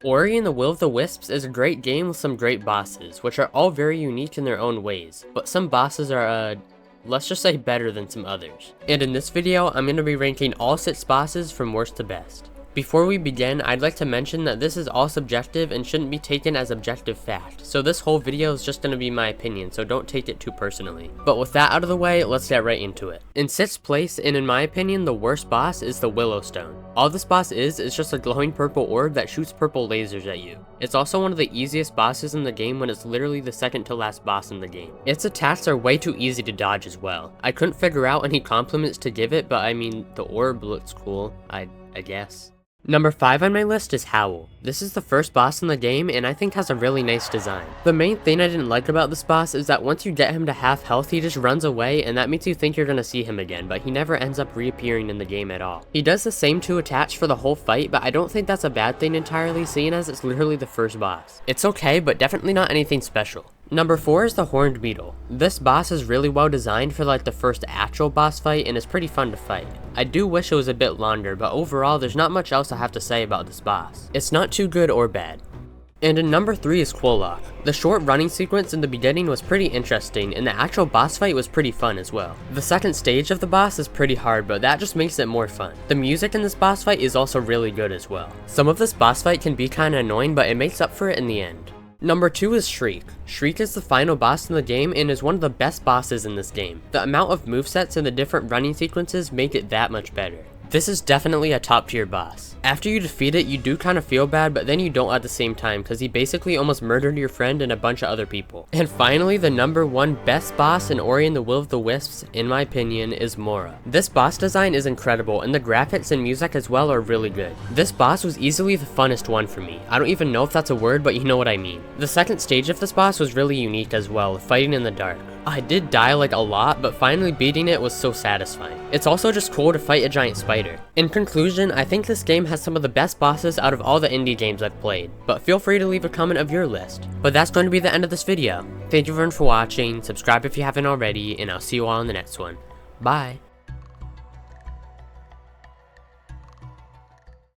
Ori and the Will of the Wisps is a great game with some great bosses, which are all very unique in their own ways, but some bosses are, let's just say better than some others. And in this video, I'm going to be ranking all 6 bosses from worst to best. Before we begin, I'd like to mention that this is all subjective and shouldn't be taken as objective fact, so this whole video is just going to be my opinion, so don't take it too personally. But with that out of the way, let's get right into it. In 6th place, and in my opinion the worst boss, is the Willow Stone. All this boss is just a glowing purple orb that shoots purple lasers at you. It's also one of the easiest bosses in the game when it's literally the second to last boss in the game. Its attacks are way too easy to dodge as well. I couldn't figure out any compliments to give it, but I mean, the orb looks cool, I guess. Number 5 on my list is Howl. This is the first boss in the game and I think has a really nice design. The main thing I didn't like about this boss is that once you get him to half health he just runs away, and that makes you think you're gonna see him again, but he never ends up reappearing in the game at all. He does the same 2 attacks for the whole fight, but I don't think that's a bad thing entirely, seeing as it's literally the first boss. It's okay, but definitely not anything special. Number 4 is the Horned Beetle. This boss is really well designed for like the first actual boss fight and is pretty fun to fight. I do wish it was a bit longer, but overall there's not much else I have to say about this boss. It's not too good or bad. And in number 3 is Kwolok. The short running sequence in the beginning was pretty interesting, and the actual boss fight was pretty fun as well. The second stage of the boss is pretty hard, but that just makes it more fun. The music in this boss fight is also really good as well. Some of this boss fight can be kinda annoying, but it makes up for it in the end. Number 2 is Shriek. Shriek is the final boss in the game and is one of the best bosses in this game. The amount of movesets and the different running sequences make it that much better. This is definitely a top tier boss. After you defeat it, you do kind of feel bad, but then you don't at the same time because he basically almost murdered your friend and a bunch of other people. And finally, the number 1 best boss in Ori and the Will of the Wisps, in my opinion, is Mora. This boss design is incredible and the graphics and music as well are really good. This boss was easily the funnest one for me. I don't even know if that's a word, but you know what I mean. The second stage of this boss was really unique as well, fighting in the dark. I did die like a lot, but finally beating it was so satisfying. It's also just cool to fight a giant spider. In conclusion, I think this game has some of the best bosses out of all the indie games I've played, but feel free to leave a comment of your list. But that's going to be the end of this video. Thank you everyone for watching, subscribe if you haven't already, and I'll see you all in the next one. Bye!